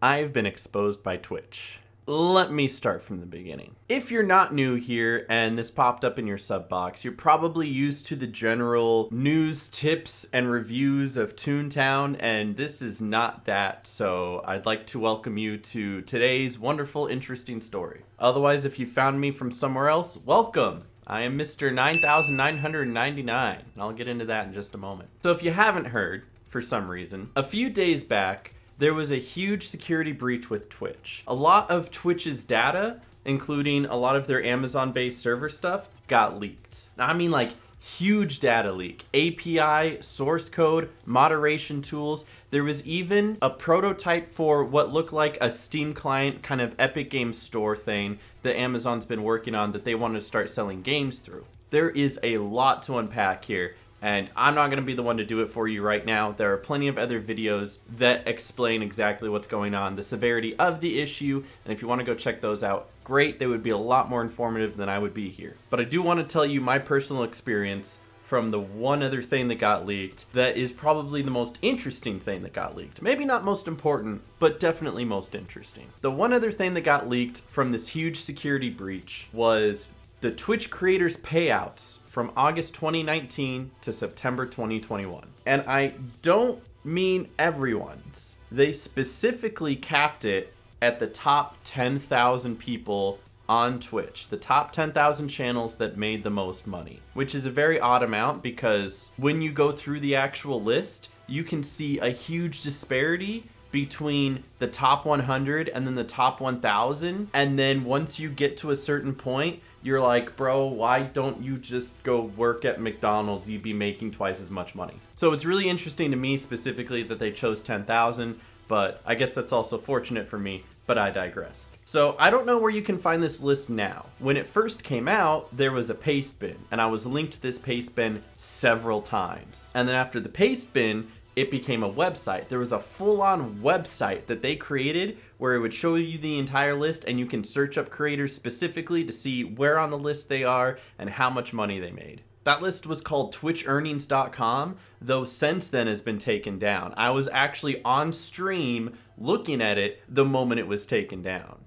I've been exposed by Twitch. Let me start from the beginning. If you're not new here and this popped up in your sub box, you're probably used to the general news, tips, and reviews of Toontown, and this is not that, so I'd like to welcome you to today's wonderful, interesting story. Otherwise, if you found me from somewhere else, welcome! I am Mr. 9999, and I'll get into that in just a moment. So if you haven't heard, for some reason, a few days back, there was a huge security breach with Twitch. A lot of Twitch's data, including a lot of their Amazon-based server stuff, got leaked. Now, I mean like huge data leak. API, source code, moderation tools. There was even a prototype for what looked like a Steam client kind of Epic Games Store thing that Amazon's been working on that they wanted to start selling games through. There is a lot to unpack here. And I'm not going to be the one to do it for you right now. There are plenty of other videos that explain exactly what's going on, the severity of the issue, and if you want to go check those out, great. They would be a lot more informative than I would be here. But I do want to tell you my personal experience from the one other thing that got leaked that is probably the most interesting thing that got leaked. Maybe not most important, but definitely most interesting. The one other thing that got leaked from this huge security breach was the Twitch creators' payouts from August 2019 to September 2021. And I don't mean everyone's. They specifically capped it at the top 10,000 people on Twitch, the top 10,000 channels that made the most money, which is a very odd amount because when you go through the actual list, you can see a huge disparity between the top 100 and then the top 1,000. And then once you get to a certain point, you're like, bro, why don't you just go work at McDonald's? You'd be making twice as much money. So it's really interesting to me specifically that they chose 10,000, but I guess that's also fortunate for me, but I digress. So I don't know where you can find this list now. When it first came out, there was a paste bin, and I was linked to this paste bin several times. And then after the paste bin, it became a website. There was a full-on website that they created where it would show you the entire list and you can search up creators specifically to see where on the list they are and how much money they made. That list was called twitchearnings.com, though since then has been taken down. I was actually on stream looking at it the moment it was taken down.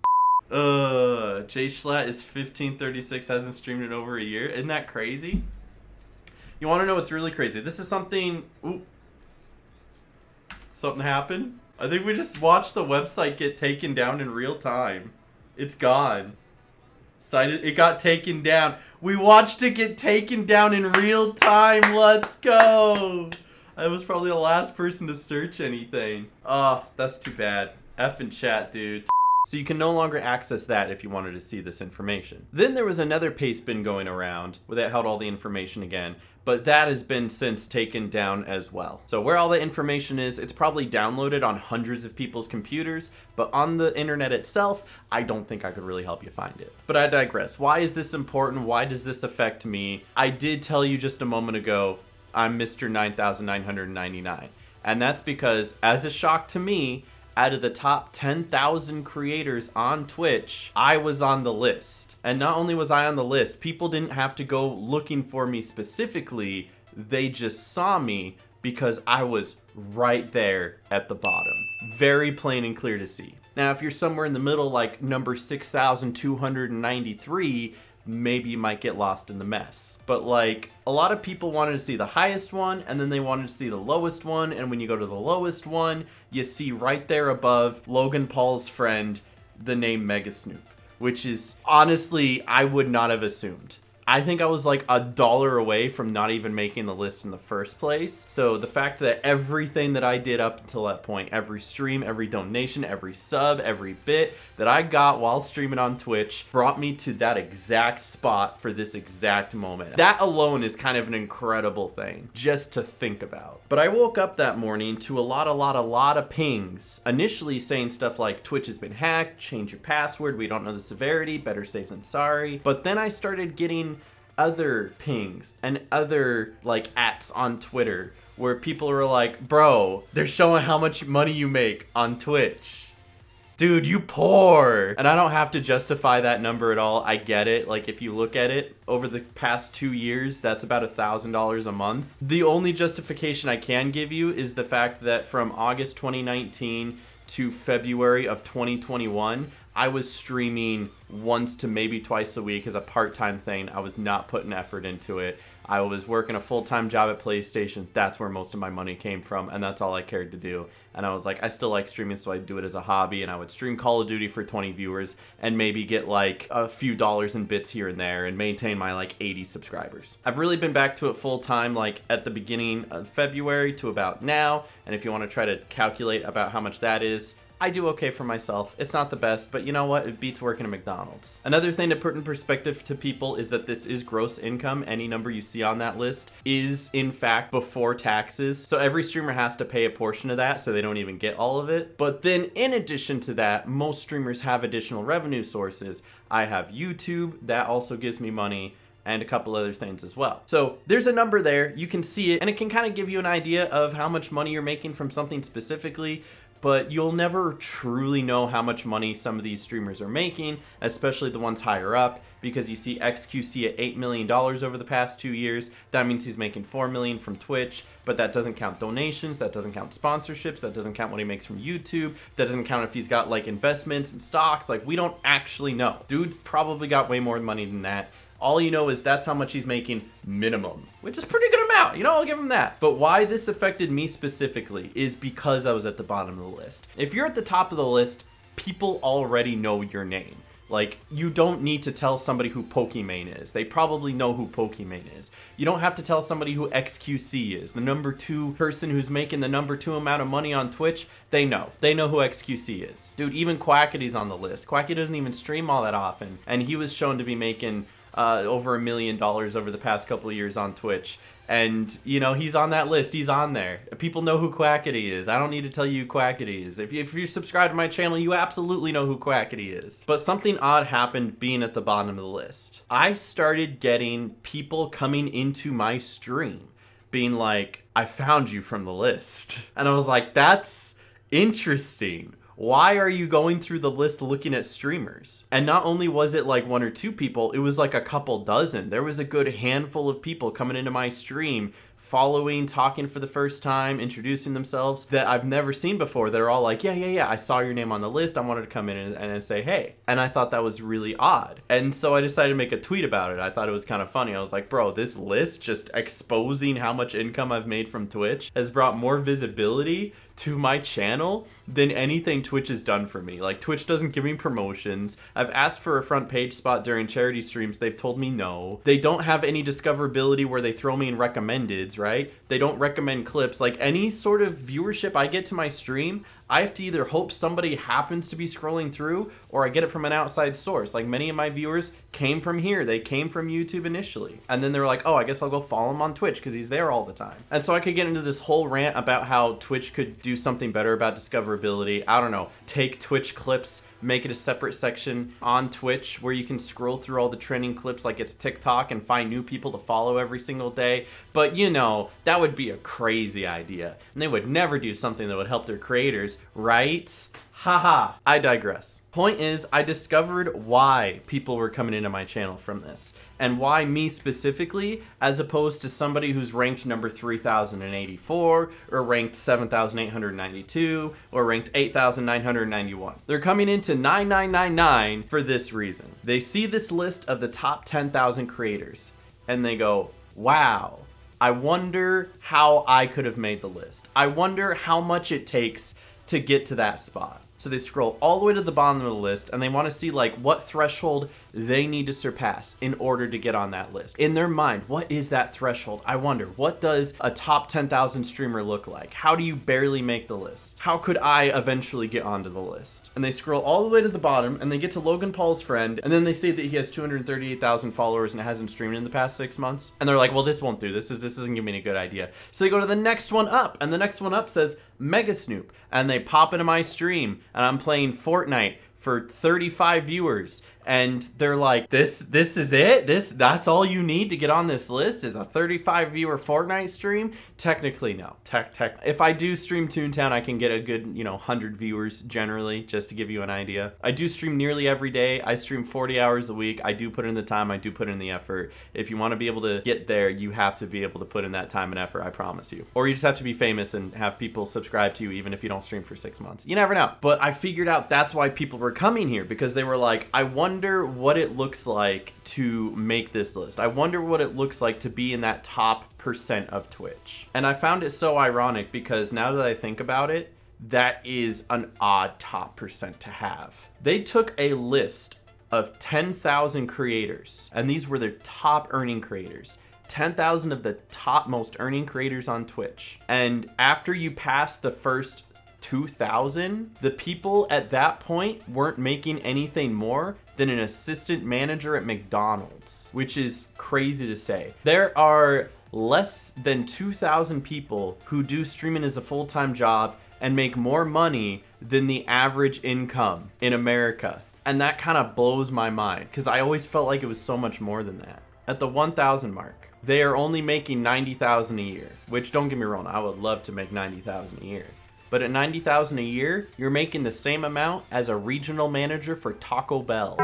Jay Schlatt is 1536, hasn't streamed in over a year. Isn't that crazy? You want to know what's really crazy? This is something... Ooh. Something happened? I think we just watched the website get taken down in real time. It's gone. It got taken down. We watched it get taken down in real time. Let's go. I was probably the last person to search anything. Oh, that's too bad. F in chat, dude. So you can no longer access that if you wanted to see this information. Then there was another paste bin going around where that held all the information again, but that has been since taken down as well. So where all the information is, it's probably downloaded on hundreds of people's computers, but on the internet itself, I don't think I could really help you find it. But I digress. Why is this important? Why does this affect me? I did tell you just a moment ago, I'm Mr. 9999. And that's because, as a shock to me, out of the top 10,000 creators on Twitch, I was on the list. And not only was I on the list, people didn't have to go looking for me specifically, they just saw me because I was right there at the bottom. Very plain and clear to see. Now, if you're somewhere in the middle, like number 6,293, maybe you might get lost in the mess. But like, a lot of people wanted to see the highest one, and then they wanted to see the lowest one, and when you go to the lowest one, you see right there above Logan Paul's friend, the name Mega Snoop, which is, honestly, I would not have assumed. I think I was like $1 away from not even making the list in the first place. So the fact that everything that I did up until that point, every stream, every donation, every sub, every bit that I got while streaming on Twitch brought me to that exact spot for this exact moment. That alone is kind of an incredible thing just to think about. But I woke up that morning to a lot of pings. Initially saying stuff like Twitch has been hacked, change your password, we don't know the severity, better safe than sorry. But then I started getting other pings and other like ats on Twitter where people are like, bro, they're showing how much money you make on Twitch. Dude, you poor. And I don't have to justify that number at all. I get it. Like, if you look at it over the past 2 years, that's about $1,000 a month. The only justification I can give you is the fact that from August 2019 to February of 2021, I was streaming once to maybe twice a week as a part-time thing. I was not putting effort into it. I was working a full-time job at PlayStation. That's where most of my money came from, and that's all I cared to do. And I was like, I still like streaming, so I'd do it as a hobby, and I would stream Call of Duty for 20 viewers and maybe get like a few dollars in bits here and there and maintain my like 80 subscribers. I've really been back to it full-time like at the beginning of February to about now, and if you want to try to calculate about how much that is, I do okay for myself. It's not the best, but you know what? It beats working at McDonald's. Another thing to put in perspective to people is that this is gross income. Any number you see on that list is in fact before taxes. So every streamer has to pay a portion of that, so they don't even get all of it. But then in addition to that, most streamers have additional revenue sources. I have YouTube, that also gives me money, and a couple other things as well. So there's a number there, you can see it, and it can kind of give you an idea of how much money you're making from something specifically, but you'll never truly know how much money some of these streamers are making, especially the ones higher up, because you see XQC at $8 million over the past 2 years. That means he's making $4 million from Twitch, but that doesn't count donations, that doesn't count sponsorships, that doesn't count what he makes from YouTube, that doesn't count if he's got like investments and stocks. Like, we don't actually know. Dude's probably got way more money than that. All you know is that's how much he's making minimum, which is a pretty good amount, you know, I'll give him that. But why this affected me specifically is because I was at the bottom of the list. If you're at the top of the list, people already know your name. Like, you don't need to tell somebody who Pokimane is. They probably know who Pokimane is. You don't have to tell somebody who XQC is. The number 2 person who's making the number 2 amount of money on Twitch, they know. They know who XQC is. Dude, even Quackity's on the list. Quackity doesn't even stream all that often, and he was shown to be making over $1 million over the past couple of years on Twitch. And, you know, he's on that list. He's on there. People know who Quackity is. I don't need to tell you who Quackity is. If you subscribe to my channel, you absolutely know who Quackity is. But something odd happened being at the bottom of the list. I started getting people coming into my stream being like, I found you from the list. And I was like, that's interesting. Why are you going through the list looking at streamers? And not only was it like 1 or 2 people, it was like a couple dozen. There was a good handful of people coming into my stream, following, talking for the first time, introducing themselves that I've never seen before. They're all like, yeah, I saw your name on the list. I wanted to come in and say, hey. And I thought that was really odd. And so I decided to make a tweet about it. I thought it was kind of funny. I was like, bro, this list just exposing how much income I've made from Twitch has brought more visibility to my channel than anything Twitch has done for me. Like, Twitch doesn't give me promotions. I've asked for a front page spot during charity streams. They've told me no. They don't have any discoverability where they throw me in recommendeds, right? They don't recommend clips. Like, any sort of viewership I get to my stream, I have to either hope somebody happens to be scrolling through or I get it from an outside source. Like, many of my viewers came from here. They came from YouTube initially. And then they were like, oh, I guess I'll go follow him on Twitch because he's there all the time. And so I could get into this whole rant about how Twitch could do something better about discoverability. I don't know, take Twitch clips, make it a separate section on Twitch where you can scroll through all the trending clips like it's TikTok and find new people to follow every single day. But you know, that would be a crazy idea. And they would never do something that would help their creators, right? Haha, I digress. Point is, I discovered why people were coming into my channel from this, and why me specifically, as opposed to somebody who's ranked number 3,084, or ranked 7,892, or ranked 8,991. They're coming into 9999 for this reason. They see this list of the top 10,000 creators, and they go, wow, I wonder how I could have made the list. I wonder how much it takes to get to that spot. So they scroll all the way to the bottom of the list and they want to see like what threshold they need to surpass in order to get on that list. In their mind, what is that threshold? I wonder, what does a top 10,000 streamer look like? How do you barely make the list? How could I eventually get onto the list? And they scroll all the way to the bottom and they get to Logan Paul's friend, and then they say that he has 238,000 followers and hasn't streamed in the past 6 months. And they're like, well, this won't do. This isn't giving me a good idea. So they go to the next one up, and the next one up says Mega Snoop, and they pop into my stream and I'm playing Fortnite for 35 viewers and they're like, this is it? That's all you need to get on this list is a 35 viewer Fortnite stream? Technically, no. If I do stream Toontown, I can get a good, 100 viewers generally, just to give you an idea. I do stream nearly every day. I stream 40 hours a week. I do put in the time. I do put in the effort. If you want to be able to get there, you have to be able to put in that time and effort, I promise you. Or you just have to be famous and have people subscribe to you even if you don't stream for 6 months. You never know. But I figured out that's why people were coming here, because they were like, I wonder what it looks like to make this list. I wonder what it looks like to be in that top percent of Twitch. And I found it so ironic because now that I think about it, that is an odd top percent to have. They took a list of 10,000 creators, and these were their top earning creators. 10,000 of the top most earning creators on Twitch. And after you pass the first 2,000, the people at that point weren't making anything more than an assistant manager at McDonald's, which is crazy to say. There are less than 2,000 people who do streaming as a full-time job and make more money than the average income in America. And that kind of blows my mind because I always felt like it was so much more than that. At the 1,000 mark, they are only making 90,000 a year, which don't get me wrong, I would love to make 90,000 a year. But at 90,000 a year, you're making the same amount as a regional manager for Taco Bell.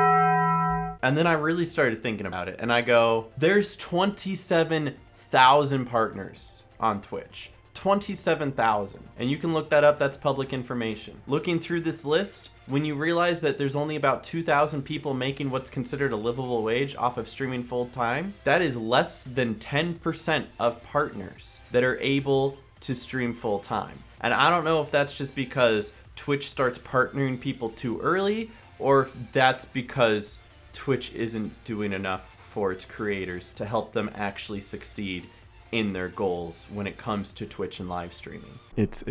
And then I really started thinking about it and I go, there's 27,000 partners on Twitch. 27,000. And you can look that up, that's public information. Looking through this list, when you realize that there's only about 2,000 people making what's considered a livable wage off of streaming full time, that is less than 10% of partners that are able to stream full time. And I don't know if that's just because Twitch starts partnering people too early, or if that's because Twitch isn't doing enough for its creators to help them actually succeed in their goals when it comes to Twitch and live streaming. It's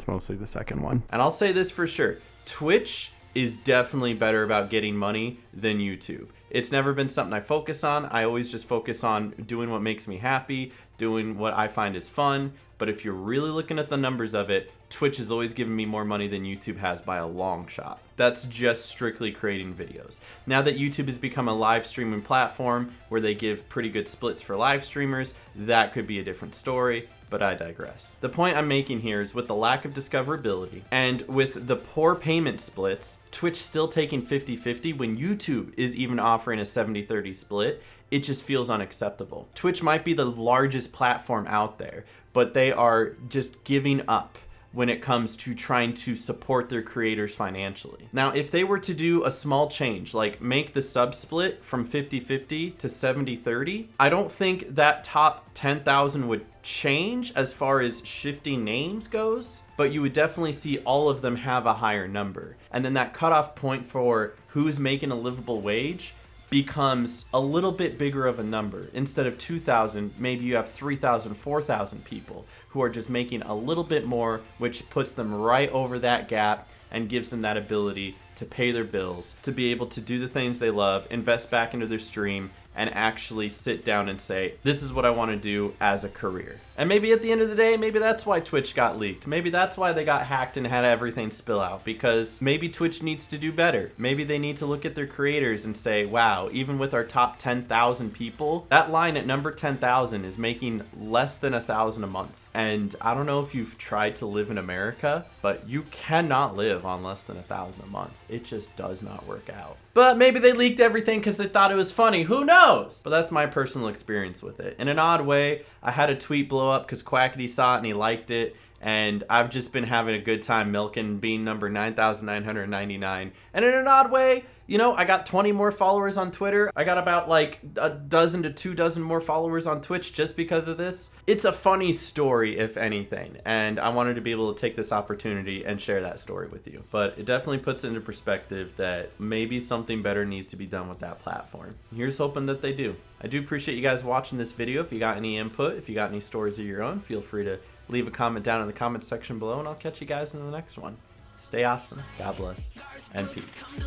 mostly the second one. And I'll say this for sure. Twitch is definitely better about getting money than YouTube. It's never been something I focus on. I always just focus on doing what makes me happy, doing what I find is fun. But if you're really looking at the numbers of it, Twitch has always given me more money than YouTube has by a long shot. That's just strictly creating videos. Now that YouTube has become a live streaming platform where they give pretty good splits for live streamers, that could be a different story, but I digress. The point I'm making here is with the lack of discoverability and with the poor payment splits, Twitch still taking 50-50 when YouTube is even offering a 70-30 split, it just feels unacceptable. Twitch might be the largest platform out there, but they are just giving up when it comes to trying to support their creators financially. Now, if they were to do a small change, like make the sub split from 50-50 to 70-30, I don't think that top 10,000 would change as far as shifting names goes, but you would definitely see all of them have a higher number. And then that cutoff point for who's making a livable wage becomes a little bit bigger of a number. Instead of 2,000, maybe you have 3,000, 4,000 people who are just making a little bit more, which puts them right over that gap and gives them that ability to pay their bills, to be able to do the things they love, invest back into their stream, and actually sit down and say, this is what I want to do as a career. And maybe at the end of the day, maybe that's why Twitch got leaked. Maybe that's why they got hacked and had everything spill out, because maybe Twitch needs to do better. Maybe they need to look at their creators and say, wow, even with our top 10,000 people, that line at number 10,000 is making less than $1,000 a month. And I don't know if you've tried to live in America, but you cannot live on less than $1,000 a month. It just does not work out. But maybe they leaked everything because they thought it was funny. Who knows? But that's my personal experience with it. In an odd way, I had a tweet blow up because Quackity saw it and he liked it. And I've just been having a good time milking being number 9,999. And in an odd way, you know, I got 20 more followers on Twitter. I got about like a dozen to 2 dozen more followers on Twitch just because of this. It's a funny story, if anything. And I wanted to be able to take this opportunity and share that story with you. But it definitely puts into perspective that maybe something better needs to be done with that platform. Here's hoping that they do. I do appreciate you guys watching this video. If you got any input, if you got any stories of your own, feel free to leave a comment down in the comment section below, and I'll catch you guys in the next one. Stay awesome, God bless, and peace.